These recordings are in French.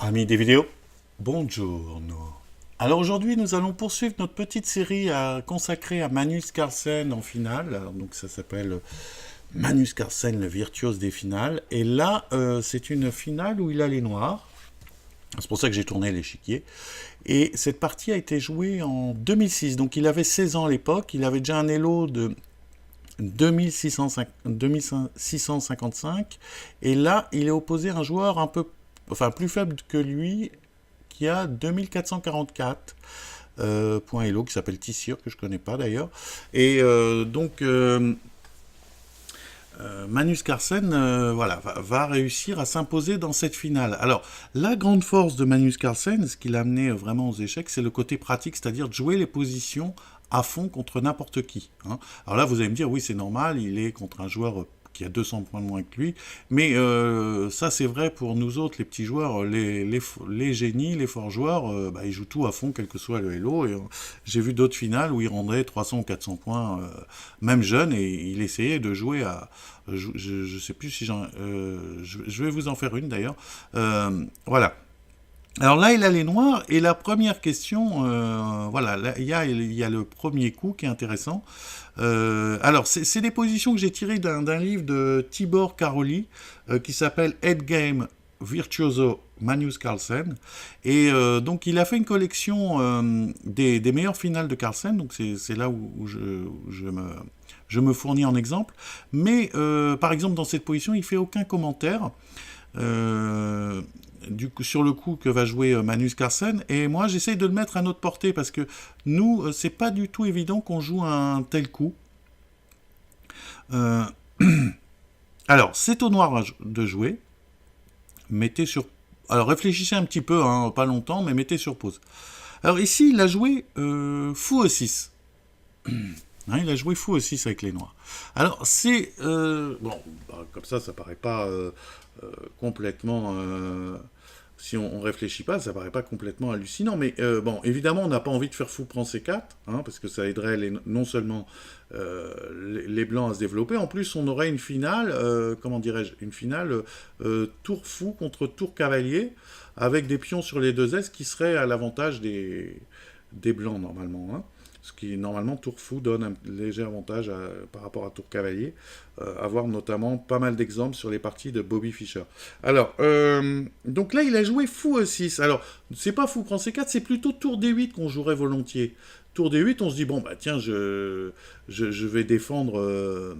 Amis des vidéos, bonjour. Alors aujourd'hui, nous allons poursuivre notre petite série consacrée à Magnus Carlsen en finale. Alors, donc ça s'appelle Magnus Carlsen, le virtuose des finales. Et là, c'est une finale où il a les noirs. C'est pour ça que j'ai tourné l'échiquier. Et cette partie a été jouée en 2006. Donc il avait 16 ans à l'époque. Il avait déjà un elo de 2655. Et là, il est opposé à un joueur un peu, enfin plus faible que lui, qui a 2444 points Elo, qui s'appelle Tissir, que je connais pas d'ailleurs. Et Magnus Carlsen voilà, va réussir à s'imposer dans cette finale. Alors, la grande force de Magnus Carlsen, ce qui l'a amené vraiment aux échecs, c'est le côté pratique, c'est-à-dire de jouer les positions à fond contre n'importe qui. Hein. Alors là, vous allez me dire, oui, c'est normal, il est contre un joueur qui a 200 points de moins que lui, mais ça c'est vrai pour nous autres, les petits joueurs, les génies, les forts joueurs, ils jouent tout à fond, quel que soit le Elo, et j'ai vu d'autres finales où il rendait 300 ou 400 points, même jeune, et il essayait de jouer à... Je sais plus si je vais vous en faire une d'ailleurs. Voilà. Alors là, il a les noirs, et la première question, voilà, là, il y a le premier coup qui est intéressant. Alors, c'est des positions que j'ai tirées d'un livre de Tibor Karolyi, qui s'appelle Head Game Virtuoso Magnus Carlsen. Et donc, il a fait une collection des meilleures finales de Carlsen, donc c'est là où je me fournis en exemple. Mais, par exemple, dans cette position, il fait aucun commentaire. Sur le coup que va jouer Magnus Carlsen, et moi j'essaye de le mettre à notre portée parce que nous c'est pas du tout évident qu'on joue un tel coup. Euh, alors c'est au noir de jouer, mettez sur, alors réfléchissez un petit peu, hein, pas longtemps, mais mettez sur pause. Alors ici il a joué fou E6. Hein, il a joué fou E6 avec les noirs. Alors c'est bon, comme ça paraît pas complètement si on réfléchit pas, ça paraît pas complètement hallucinant, mais bon, évidemment, on n'a pas envie de faire fou prend C4, hein, parce que ça aiderait non seulement les blancs à se développer, en plus, on aurait une finale, comment dirais-je, une finale tour fou contre tour cavalier, avec des pions sur les deux S qui seraient à l'avantage des blancs, normalement, hein. Ce qui, normalement, tour fou donne un léger avantage par rapport à tour cavalier, avoir notamment pas mal d'exemples sur les parties de Bobby Fischer. Alors, donc là, il a joué fou E6. Alors, c'est pas fou prend C4, c'est plutôt tour D8 qu'on jouerait volontiers. Tour D8, on se dit, bon, bah tiens, je vais défendre,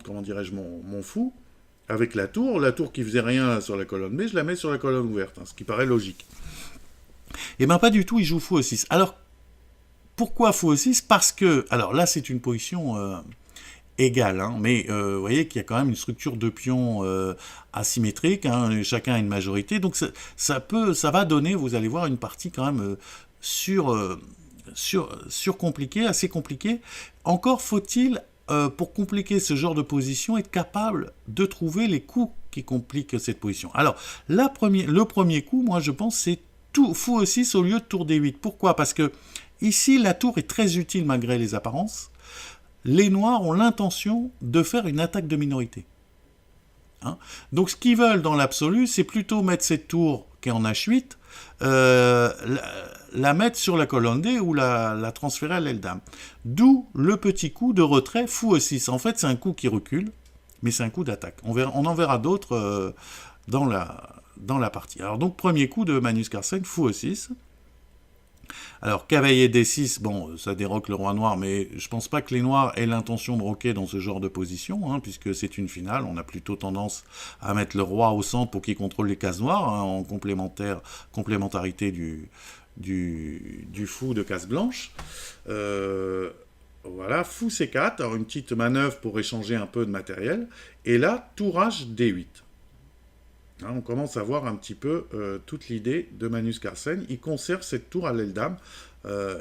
comment dirais-je, mon fou, avec la tour qui faisait rien sur la colonne B, je la mets sur la colonne ouverte, hein, ce qui paraît logique. Et ben pas du tout, il joue fou E6. Alors, pourquoi fou E6 ? Parce que, alors là c'est une position égale, hein, mais vous voyez qu'il y a quand même une structure de pions asymétrique, hein, chacun a une majorité, donc ça va donner, vous allez voir, une partie quand même surcompliquée, assez compliquée. Encore faut-il, pour compliquer ce genre de position, être capable de trouver les coups qui compliquent cette position. Alors, le premier coup, moi je pense, c'est fou E6 au lieu de tour D8. Pourquoi ? Parce que ici, la tour est très utile malgré les apparences. Les noirs ont l'intention de faire une attaque de minorité. Hein, donc ce qu'ils veulent dans l'absolu, c'est plutôt mettre cette tour qui est en H8, la mettre sur la colonne D ou la transférer à l'aile dame. D'où le petit coup de retrait fou E6. En fait, c'est un coup qui recule, mais c'est un coup d'attaque. On en verra d'autres dans la partie. Alors donc, premier coup de Magnus Carlsen, fou E6. Alors, cavalier D6, bon, ça déroque le roi noir, mais je pense pas que les noirs aient l'intention de roquer dans ce genre de position, hein, puisque c'est une finale, on a plutôt tendance à mettre le roi au centre pour qu'il contrôle les cases noires, hein, en complémentarité du fou de case blanche. Voilà, fou C4, alors une petite manœuvre pour échanger un peu de matériel, et là, tourage D8. Hein, on commence à voir un petit peu toute l'idée de Magnus Carlsen. Il conserve cette tour à l'aile dame,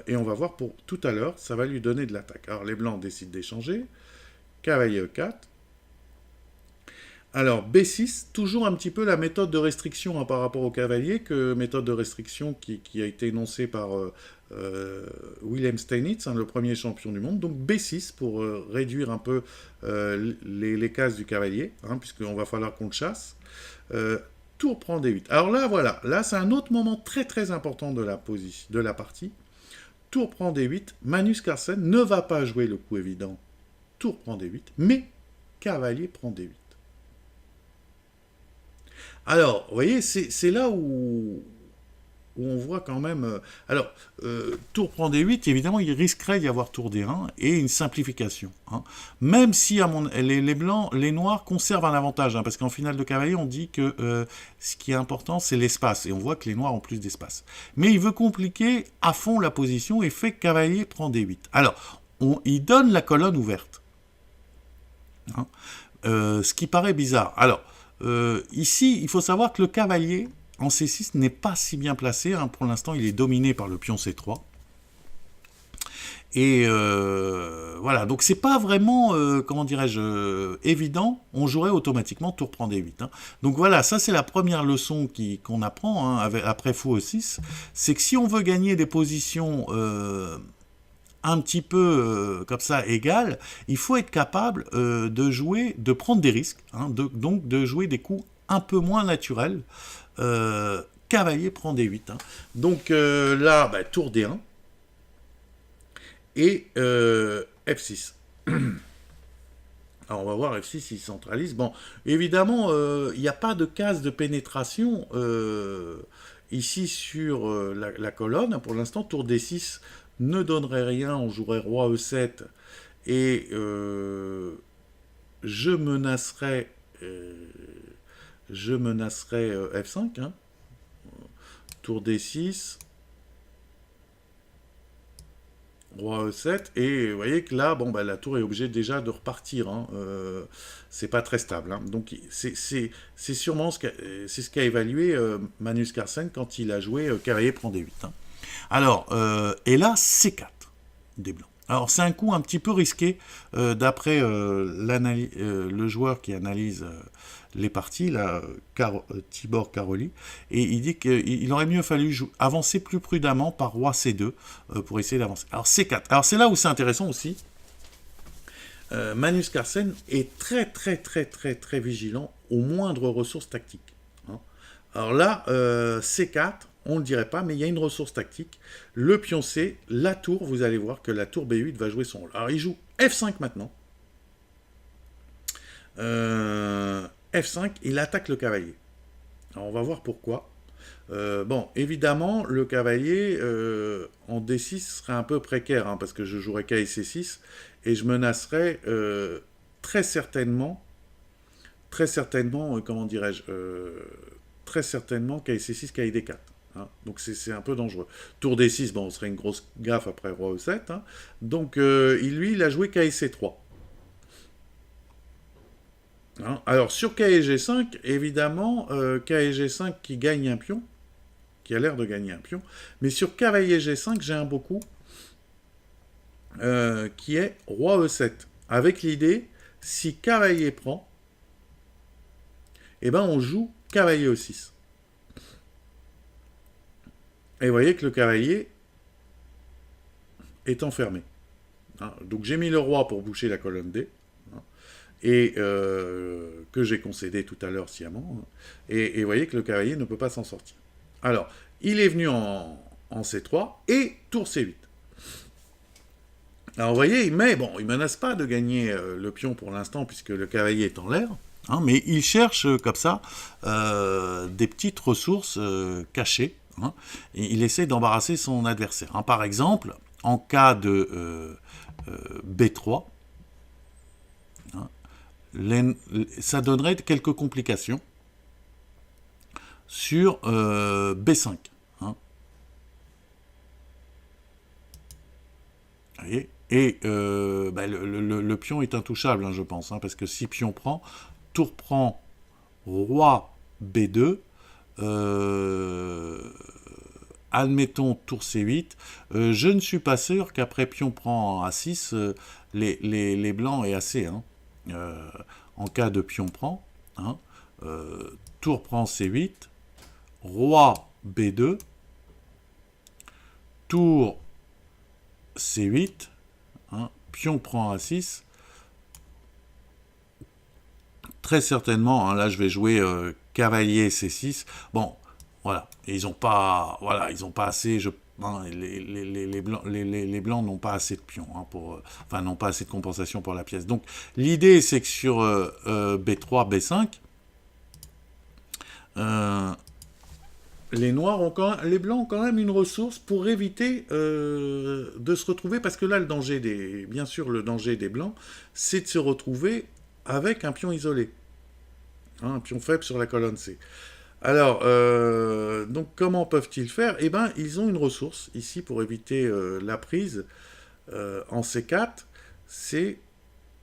et on va voir pour tout à l'heure, ça va lui donner de l'attaque. Alors les blancs décident d'échanger. Cavalier E4. Alors B6, toujours un petit peu la méthode de restriction, hein, par rapport au cavalier, méthode de restriction qui a été énoncée par Wilhelm Steinitz, hein, le premier champion du monde. Donc B6 pour réduire un peu les cases du cavalier, hein, puisqu'on va falloir qu'on le chasse. tour prend D8. Alors là, voilà, là c'est un autre moment très très important de la partie. Tour prend D8, Magnus Carlsen ne va pas jouer le coup évident, tour prend D8, mais cavalier prend D8. Alors, vous voyez, c'est là où on voit quand même... tour prend D8, évidemment, il risquerait d'y avoir tour D1 et une simplification. Hein. Même si les blancs, les noirs conservent un avantage, hein, parce qu'en finale de cavalier, on dit que ce qui est important, c'est l'espace, et on voit que les noirs ont plus d'espace. Mais il veut compliquer à fond la position et fait que cavalier prend D8. Alors, il donne la colonne ouverte. Hein. Ce qui paraît bizarre. Alors, ici, il faut savoir que le cavalier en C6 n'est pas si bien placé. Hein. Pour l'instant, il est dominé par le pion C3. Et voilà, donc c'est pas vraiment, comment dirais-je, évident. On jouerait automatiquement tour prend D8. Hein. Donc voilà, ça c'est la première leçon qu'on apprend hein, après fou E6. C'est que si on veut gagner des positions un petit peu comme ça égales, il faut être capable de prendre des risques, hein, donc de jouer des coups un peu moins naturels. Cavalier prend D8. Hein. Donc là, tour D1 et F6. Alors on va voir F6, il centralise. Bon, évidemment, il n'y a pas de case de pénétration ici sur la colonne. Pour l'instant, tour D6 ne donnerait rien. On jouerait roi E7 et je menacerais F5. Hein. Tour D6. Roi E7, et vous voyez que là, la tour est obligée déjà de repartir. Hein. C'est pas très stable. Hein. Donc c'est sûrement ce qu'a évalué Magnus Carlsen quand il a joué cavalier prend D8. Hein. Alors, et là, C4 des blancs. Alors c'est un coup un petit peu risqué d'après le joueur qui analyse les parties, là, Tibor Karoli, et il dit qu'il aurait mieux fallu avancer plus prudemment par roi C2 pour essayer d'avancer. Alors C4, alors c'est là où c'est intéressant aussi. Magnus Carlsen est très très très très très vigilant aux moindres ressources tactiques. Hein. Alors là, C4, on ne le dirait pas, mais il y a une ressource tactique. Le pion C, la tour, vous allez voir que la tour B8 va jouer son rôle. Alors il joue F5 maintenant. F5, il attaque le cavalier. Alors on va voir pourquoi. Évidemment, le cavalier en D6 serait un peu précaire, hein, parce que je jouerais K et C6, et je menacerais très certainement, comment dirais-je, très certainement K et C6, K et D4. Hein. Donc c'est un peu dangereux. Tour D6, on serait une grosse gaffe après roi E7. Hein. Donc lui, il a joué K et C3. Hein. Alors sur K et G5, évidemment, K et G5 qui gagne un pion, qui a l'air de gagner un pion, mais sur cavalier G5, j'ai un beau coup qui est roi E7, avec l'idée, si cavalier prend, on joue cavalier E6. Et vous voyez que le cavalier est enfermé. Hein. Donc j'ai mis le roi pour boucher la colonne D, hein, et que j'ai concédé tout à l'heure sciemment, hein, et vous voyez que le cavalier ne peut pas s'en sortir. Alors, il est venu en C3 et tour C8. Alors, vous voyez, il menace pas de gagner le pion pour l'instant puisque le cavalier est en l'air, hein, mais il cherche comme ça des petites ressources cachées. Hein, et il essaie d'embarrasser son adversaire. Hein. Par exemple, en cas de B3, hein, ça donnerait quelques complications sur B5. Hein. Vous voyez, et le pion est intouchable, hein, je pense, hein, parce que si pion prend, tour prend, roi B2, admettons tour C8, je ne suis pas sûr qu'après pion prend A6, les blancs aient assez. Hein. En cas de pion prend, hein, tour prend C8, roi B2, tour C8, hein, pion prend A6, très certainement, hein, là je vais jouer cavalier C6. Bon, voilà, et ils ont pas, voilà, ils ont pas assez, les blancs n'ont pas assez de pions hein, enfin n'ont pas assez de compensation pour la pièce. Donc l'idée c'est que sur B3, B5, les blancs ont quand même une ressource pour éviter de se retrouver, parce que là bien sûr le danger des blancs, c'est de se retrouver avec un pion isolé, hein, un pion faible sur la colonne C. Alors, donc comment peuvent-ils faire? Eh bien, ils ont une ressource ici pour éviter la prise en C4. C'est...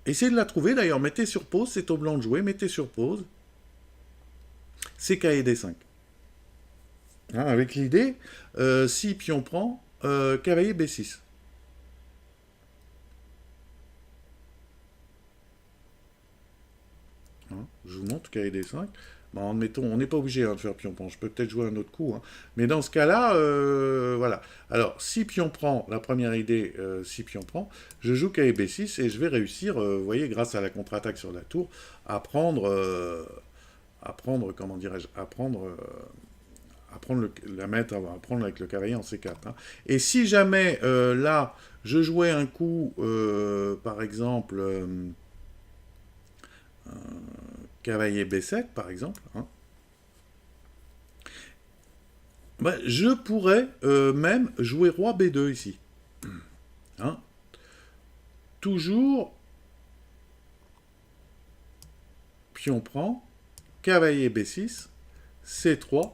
Essayez de la trouver d'ailleurs, mettez sur pause, c'est au blanc de jouer, mettez sur pause. C'est K et D5. Hein, avec l'idée, si pion prend, cavalier B6. Hein, je vous montre K et D5. Bon, admettons, on n'est pas obligé hein, de faire pion prend. Je peux peut-être jouer un autre coup. Hein. Mais dans ce cas-là, voilà. Alors, si pion prend, la première idée, si pion prend, je joue K et B6 et je vais réussir, vous voyez, grâce à la contre-attaque sur la tour, à prendre, comment dirais-je, à prendre à prendre avec le cavalier en C4. Hein. Et si jamais, là, je jouais un coup, par exemple, cavalier B7, par exemple, hein, ben, je pourrais même jouer roi B2 ici. Hein. Toujours, pion prend, cavalier B6, C3,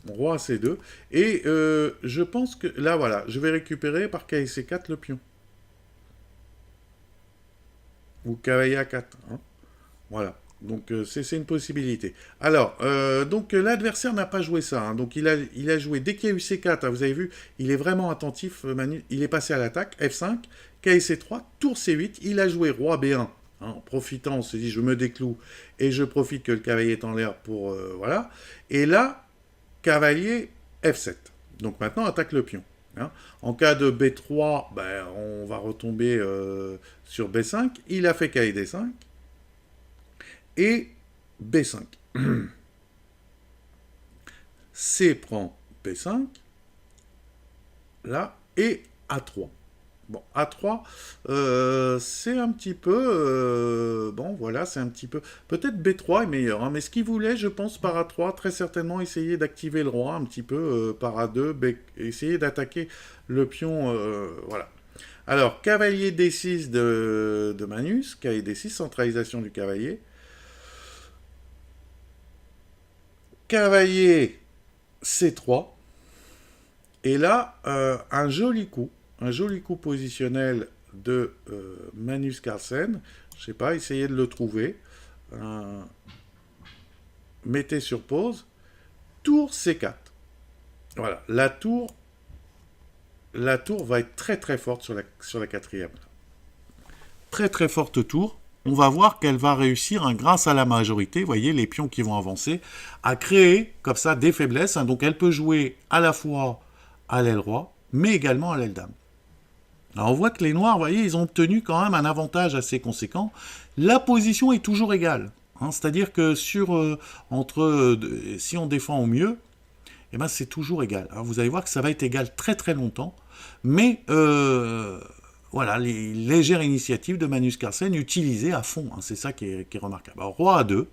roi C2, et je pense que, là, voilà, je vais récupérer par cavalier C4 le pion. Ou cavalier A4. Hein. Voilà. Donc c'est une possibilité. Alors, donc l'adversaire n'a pas joué ça. Hein. Donc il a joué, dès qu'il y a eu C4, hein, vous avez vu, il est vraiment attentif, il est passé à l'attaque, F5, cavalier C3, tour C8, il a joué roi B1. Hein, en profitant, on se dit, je me décloue, et je profite que le cavalier est en l'air pour... voilà. Et là, cavalier F7. Donc maintenant, attaque le pion. Hein. En cas de B3, ben, on va retomber sur B5. Il a fait cavalier D5. Et B5. C prend B5, là, et A3. Bon, A3, c'est un petit peu... bon, voilà, c'est un petit peu... Peut-être B3 est meilleur, hein, mais ce qu'il voulait, je pense, par A3, très certainement essayer d'activer le roi un petit peu par A2, essayer d'attaquer le pion, voilà. Alors, cavalier D6 de Manus, cavalier D6, centralisation du cavalier. Cavalier C3. Et là, un joli coup positionnel de Magnus Carlsen. Je sais pas, essayez de le trouver. Mettez sur pause. Tour C4. Voilà, la tour va être très très forte sur la quatrième. Très très forte tour. On va voir qu'elle va réussir, hein, grâce à la majorité, vous voyez, les pions qui vont avancer, à créer comme ça des faiblesses. Hein, donc elle peut jouer à la fois à l'aile roi, mais également à l'aile dame. Alors on voit que les noirs, vous voyez, ils ont obtenu quand même un avantage assez conséquent. La position est toujours égale. Hein, c'est-à-dire que si on défend au mieux, eh ben c'est toujours égal. Hein, vous allez voir que ça va être égal très très longtemps. Mais voilà, les légères initiatives de Magnus Carlsen utilisées à fond. Hein, c'est ça qui est remarquable. Alors, roi A2,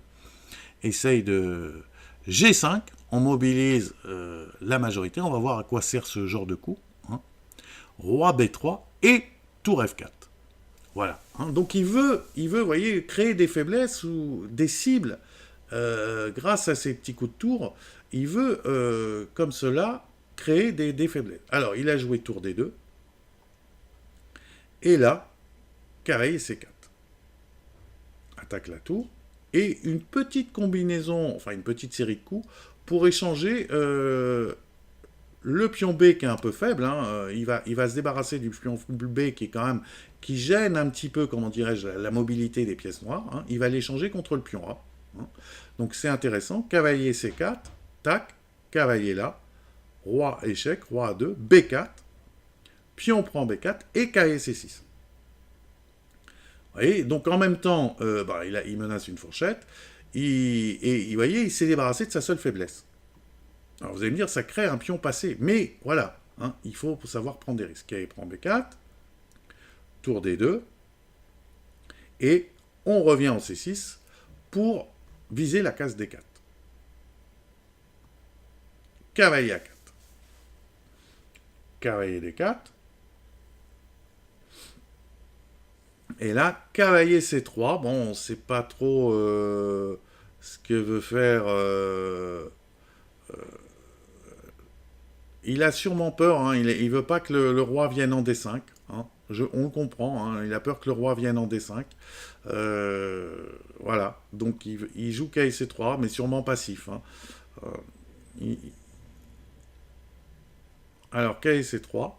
essaye de G5, on mobilise la majorité. On va voir à quoi sert ce genre de coup. Hein. Roi B3 et tour F4. Voilà. Hein, donc il veut, vous voyez, créer des faiblesses ou des cibles grâce à ces petits coups de tour. Il veut, comme cela, créer des faiblesses. Alors, il a joué tour D2. Et là, cavalier C4. Attaque la tour. Et une petite combinaison, enfin une petite série de coups, pour échanger le pion B qui est un peu faible. Hein, il va se débarrasser du pion B qui gêne un petit peu, comment dirais-je, la mobilité des pièces noires. Hein, il va l'échanger contre le pion A. Hein. Donc c'est intéressant. Cavalier C4, tac, cavalier là, roi échec, roi A2, B4, pion prend B4 et cavalier C6. Vous voyez, donc en même temps, il menace une fourchette. vous voyez, il s'est débarrassé de sa seule faiblesse. Alors vous allez me dire, ça crée un pion passé. Mais voilà, hein, il faut savoir prendre des risques. Il prend B4, tour D2, et on revient en C6 pour viser la case D4. Cavalier A4. Cavalier D4. Et là, cavalier C3. Bon, on ne sait pas trop ce que veut faire... il a sûrement peur, hein, il ne veut pas que le roi vienne en D5. Hein, on le comprend, hein, il a peur que le roi vienne en D5. Voilà, donc il joue cavalier C3, mais sûrement passif. Hein. Il... Alors, cavalier C3.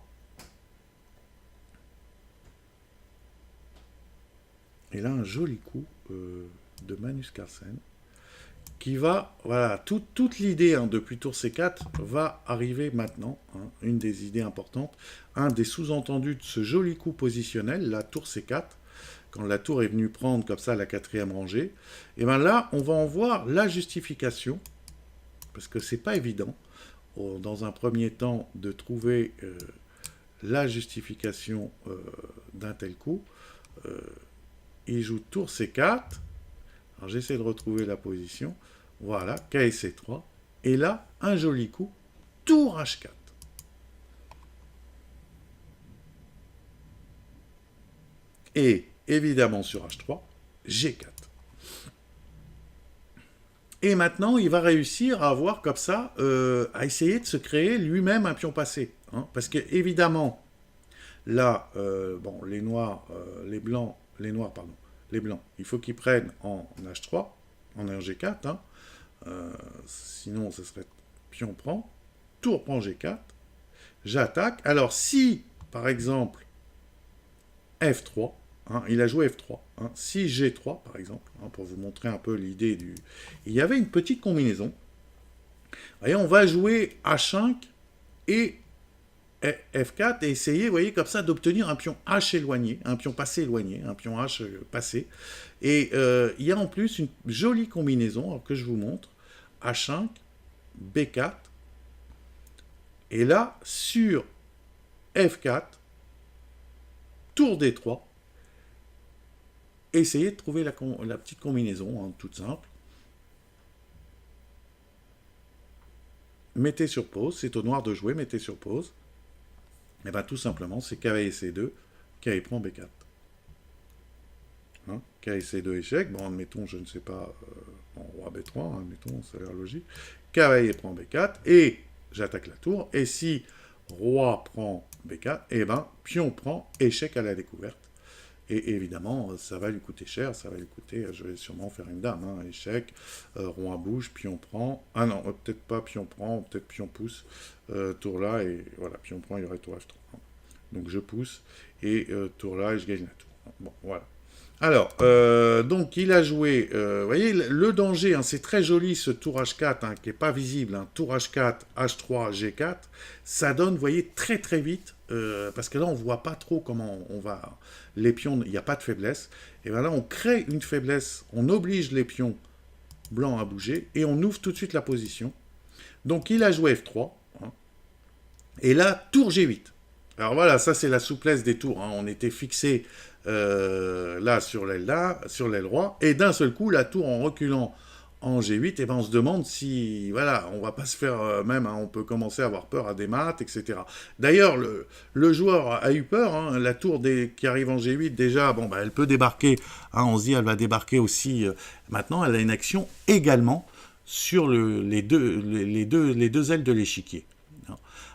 Et là, un joli coup de Magnus Carlsen qui va, voilà, toute l'idée hein, depuis tour C4 va arriver maintenant, hein, une des idées importantes, un des sous-entendus de ce joli coup positionnel, la tour C4, quand la tour est venue prendre comme ça la quatrième rangée, et bien là, on va en voir la justification, parce que c'est pas évident, dans un premier temps, de trouver la justification d'un tel coup. Il joue tour C4. Alors j'essaie de retrouver la position. Voilà, cavalier C3. Et là, un joli coup, tour H4. Et évidemment sur H3, G4. Et maintenant, il va réussir à avoir comme ça, à essayer de se créer lui-même un pion passé. Hein, parce que évidemment, là, bon, les noirs, les blancs, il faut qu'ils prennent en H3, en G4, hein, sinon ce serait pion prend, tour prend G4, j'attaque. Alors si, par exemple, F3, hein, il a joué F3, hein, si G3, par exemple, hein, pour vous montrer un peu l'idée du... Il y avait une petite combinaison. Voyez, on va jouer H5 et F4 et essayer, vous voyez, comme ça, d'obtenir un pion H éloigné, un pion passé éloigné, un pion H passé. Et il y a en plus une jolie combinaison que je vous montre. H5, B4. Et là, sur F4, tour D3, essayez de trouver la petite combinaison, hein, toute simple. Mettez sur pause, c'est au noir de jouer, mettez sur pause. Et bien tout simplement, c'est cavalier C2, cavalier prend B4. Hein, cavalier C2 échec, bon admettons, je ne sais pas, roi B3, hein, admettons, ça a l'air logique. Cavalier prend B4, et j'attaque la tour, et si roi prend B4, et ben pion prend échec à la découverte. Et évidemment, ça va lui coûter cher, ça va lui coûter, je vais sûrement faire une dame, hein, échec, roi bouge, pion prend, ah non, peut-être pas pion prend, peut-être pion pousse, tour là, et voilà, pion prend, il y aurait tour F3. Donc je pousse, et tour là, et je gagne la tour. Bon, voilà. Alors, donc il a joué, vous voyez, le danger, hein, c'est très joli ce tour H4, hein, qui n'est pas visible, hein, tour H4, H3, G4, ça donne, vous voyez, très très vite, parce que là on ne voit pas trop comment on va, les pions, il n'y a pas de faiblesse, et bien là on crée une faiblesse, on oblige les pions blancs à bouger, et on ouvre tout de suite la position. Donc il a joué F3, hein, et là, tour G8. Alors voilà, ça c'est la souplesse des tours, hein, on était fixé là, sur l'aile roi, et d'un seul coup, la tour en reculant en G8, et ben on se demande si, voilà, on va pas se faire même, hein, on peut commencer à avoir peur à des maths, etc. D'ailleurs, le joueur a eu peur, hein, la tour qui arrive en G8, déjà, bon, bah, elle peut débarquer, hein, on se dit, elle va débarquer aussi, maintenant, elle a une action également sur les deux ailes de l'échiquier.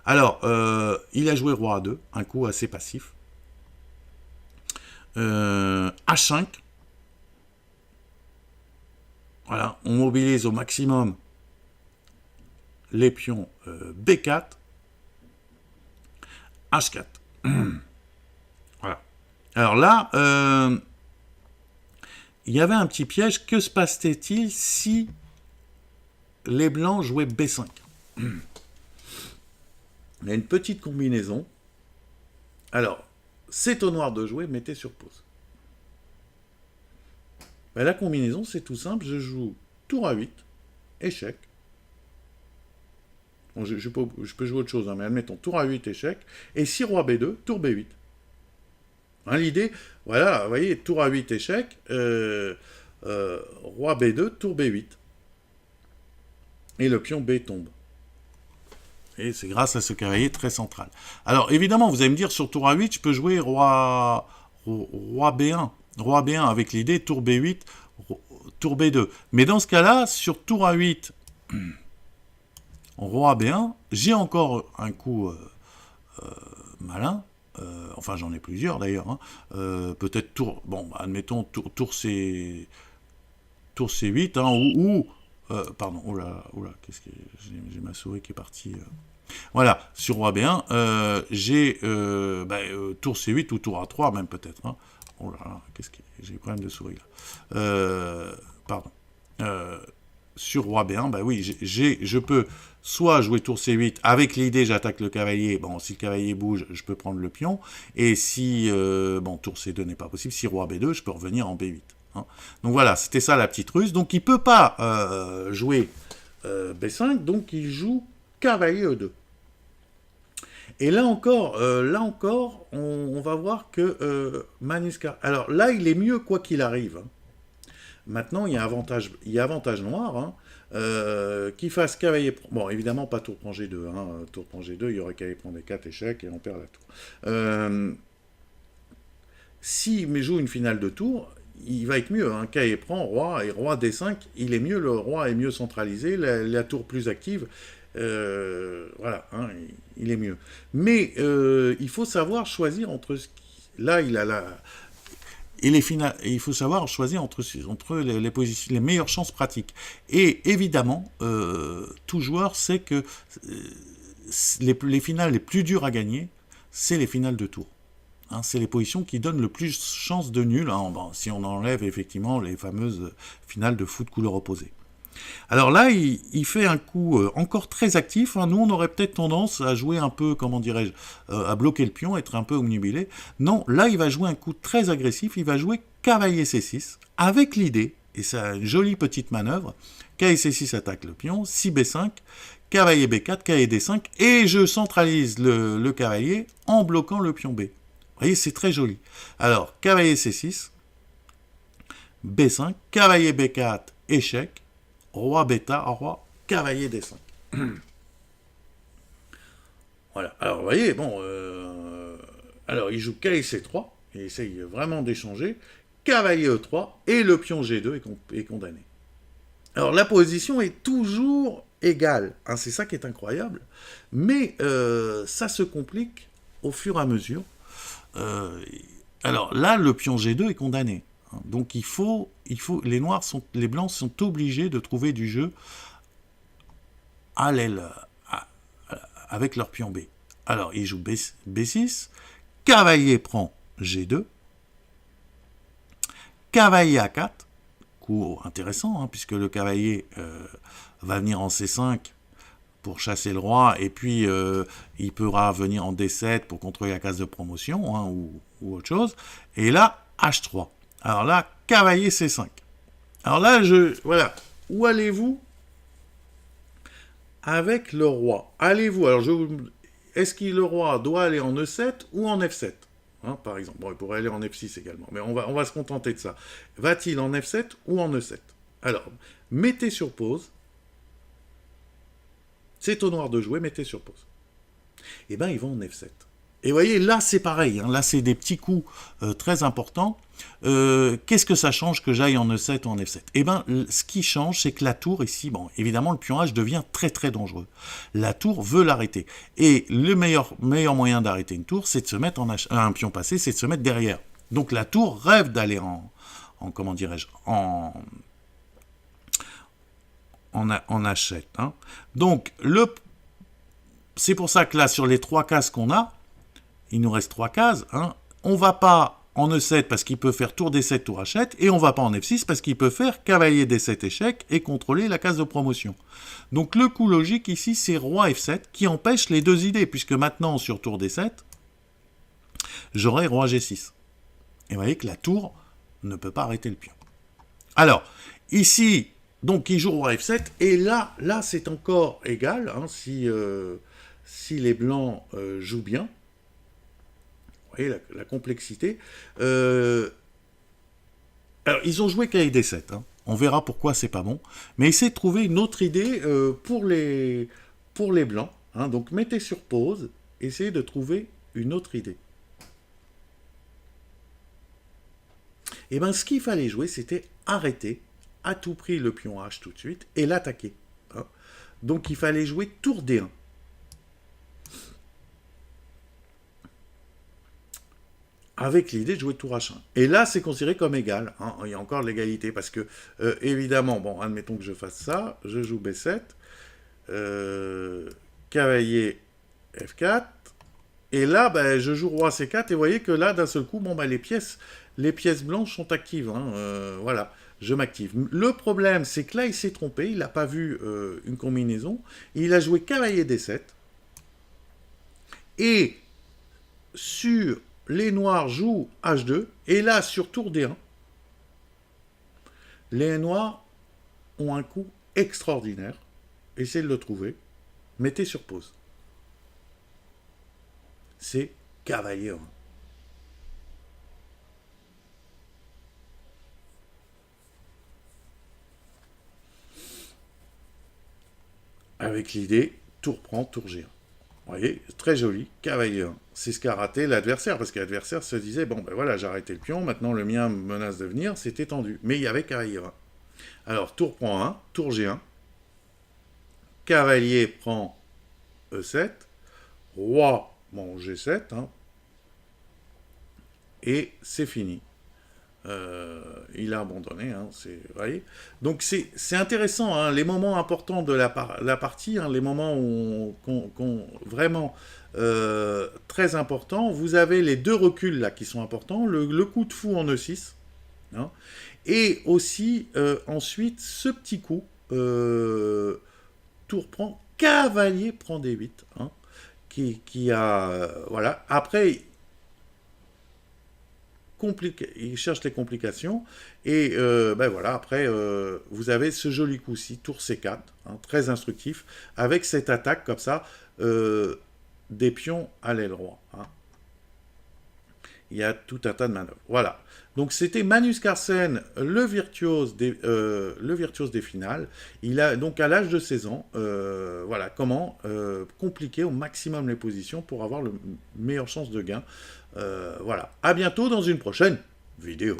Alors, il a joué roi A2, un coup assez passif. H5. Voilà, on mobilise au maximum les pions B4, H4. Voilà. Alors là, il y avait un petit piège. Que se passait-il si les blancs jouaient B5 ? Il y a une petite combinaison. Alors, c'est au noir de jouer, mettez sur pause. Ben, la combinaison, c'est tout simple. Je joue tour à 8, échec. Bon, je peux jouer autre chose, hein, mais admettons, tour à 8, échec. Et si roi B2, tour B8. Hein, l'idée, voilà, vous voyez, tour à 8, échec. Roi B2, tour B8. Et le pion B tombe. Et c'est grâce à ce cavalier très central. Alors, évidemment, vous allez me dire, sur tour A8, je peux jouer roi B1. Roi B1 avec l'idée tour B8, tour B2. Mais dans ce cas-là, sur tour A8, roi B1, j'ai encore un coup malin. Enfin, j'en ai plusieurs d'ailleurs. Hein. Peut-être tour... Bon, admettons, tour C8, hein, pardon, oula, qu'est-ce que j'ai ma souris qui est partie. Voilà, sur roi B1, j'ai tour C8 ou tour A3 même peut-être. Hein. Oh là là, qu'est-ce que j'ai des problèmes de souris là. Pardon. Sur roi B1, bah oui, je peux soit jouer tour C8 avec l'idée j'attaque le cavalier. Bon, si le cavalier bouge, je peux prendre le pion. Et si tour C2 n'est pas possible, si roi B2, je peux revenir en B8. Hein. Donc voilà, c'était ça la petite ruse. Donc il ne peut pas jouer B5, donc il joue cavalier E2. Et là encore, on va voir que Manuscar... Alors là, il est mieux quoi qu'il arrive. Hein. Maintenant, il y a avantage noir. Hein, qu'il fasse cavalier... Bon, évidemment, pas tour prend G2. Hein. Tour prend G2, il y aurait cavalier prend D4, échec, et on perd la tour. S'il joue une finale de tour, il va être mieux. Hein. Cavalier prend, roi, et roi D5, il est mieux. Le roi est mieux centralisé, la tour plus active. Voilà, hein, il est mieux. Mais il faut savoir choisir entre ce qui... Là, il a la... Et les finales, il faut savoir choisir entre les meilleures chances pratiques. Et évidemment, tout joueur sait que les finales les plus dures à gagner, c'est les finales de tour. Hein, c'est les positions qui donnent le plus de chances de nul, hein, si on enlève effectivement les fameuses finales de foot couleur opposée. Alors là, il fait un coup encore très actif. Hein. Nous, on aurait peut-être tendance à jouer un peu, comment dirais-je, à bloquer le pion, être un peu omnubilé. Non, là, il va jouer un coup très agressif. Il va jouer cavalier C6, avec l'idée, et c'est une jolie petite manœuvre, cavalier C6 attaque le pion, si B5, cavalier B4, cavalier D5, et je centralise le cavalier en bloquant le pion B. Vous voyez, c'est très joli. Alors, cavalier C6, B5, cavalier B4, échec, roi bêta, roi, cavalier D5. Voilà. Alors, vous voyez, bon... alors, il joue cavalier C3, il essaye vraiment d'échanger, cavalier E3, et le pion G2 est condamné. Alors, la position est toujours égale. Hein, c'est ça qui est incroyable. Mais ça se complique au fur et à mesure. Alors, là, le pion G2 est condamné. Donc les blancs sont obligés de trouver du jeu à l'aile avec leur pion B. Alors, ils jouent B6, cavalier prend G2, cavalier A4, coup intéressant, hein, puisque le cavalier va venir en C5 pour chasser le roi, et puis il pourra venir en D7 pour contrôler la case de promotion, hein, ou autre chose, et là, H3. Alors là, cavalier C5. Alors là, voilà. Où allez-vous avec le roi? Allez-vous, alors est-ce que le roi doit aller en E7 ou en F7 hein, par exemple. Bon, il pourrait aller en F6 également, mais on va se contenter de ça. Va-t-il en F7 ou en E7? Alors, mettez sur pause. C'est au noir de jouer, mettez sur pause. Eh bien, ils vont en F7. Et vous voyez, là, c'est pareil. Hein, là, c'est des petits coups très importants. Qu'est-ce que ça change que j'aille en E7 ou en F7? Eh bien, ce qui change, c'est que la tour, ici, bon, évidemment, le pion H devient très, très dangereux. La tour veut l'arrêter. Et le meilleur moyen d'arrêter une tour, c'est de se mettre un pion passé, c'est de se mettre derrière. Donc, la tour rêve d'aller en comment dirais-je, en H7. Hein. Donc, c'est pour ça que là, sur les 3 cases qu'on a, il nous reste 3 cases. Hein. On ne va pas en E7 parce qu'il peut faire tour D7, tour H7, et on ne va pas en F6 parce qu'il peut faire cavalier D7, échec, et contrôler la case de promotion. Donc le coup logique ici, c'est roi F7, qui empêche les deux idées, puisque maintenant, sur tour D7, j'aurai roi G6. Et vous voyez que la tour ne peut pas arrêter le pion. Alors, ici, Donc il joue roi F7, et là c'est encore égal, hein, si les blancs jouent bien. Vous voyez la complexité. Alors ils ont joué KD 7, hein. On verra pourquoi c'est pas bon. Mais essayez de trouver une autre idée pour les blancs, hein. Donc mettez sur pause, essayez de trouver une autre idée. Et bien ce qu'il fallait jouer, c'était arrêter à tout prix le pion H tout de suite et l'attaquer, hein. Donc il fallait jouer tour D1. Avec l'idée de jouer tour H1. Et là, c'est considéré comme égal, hein. Il y a encore l'égalité, parce que, évidemment, bon, admettons que je fasse ça, je joue B7, cavalier F4, et là, ben, je joue roi C4, et vous voyez que là, d'un seul coup, bon, ben, les pièces blanches sont actives, hein, voilà, je m'active. Le problème, c'est que là, il s'est trompé, il n'a pas vu une combinaison, il a joué cavalier D7, et sur les noirs jouent H2, et là, sur tour D1, les noirs ont un coup extraordinaire. Essayez de le trouver. Mettez sur pause. C'est cavalier 1. Avec l'idée, tour prend, tour G1. Vous voyez, très joli, cavalier 1. C'est ce qu'a raté l'adversaire, parce que l'adversaire se disait, bon ben voilà, j'ai arrêté le pion, maintenant le mien menace de venir, c'était tendu. Mais il y avait cavalier 1. Alors, tour prend 1, tour G1, cavalier prend E7, roi, bon, G7, hein, et c'est fini. Il a abandonné, hein, vous voyez. Donc c'est intéressant, hein, les moments importants de la partie, hein, les moments où vraiment très importants. Vous avez les deux reculs là qui sont importants, le coup de fou en E6, hein, et aussi ensuite ce petit coup, tour prend, cavalier prend D8, hein, qui a voilà. Après il cherche les complications, et ben voilà, après, vous avez ce joli coup-ci, tour C4, hein, très instructif, avec cette attaque comme ça, des pions à l'aile droit, hein. Il y a tout un tas de manœuvres. Voilà. Donc c'était Magnus Carlsen, le virtuose des finales. Il a donc à l'âge de 16 ans, voilà comment compliquer au maximum les positions pour avoir le meilleure chance de gain. Voilà. À bientôt dans une prochaine vidéo.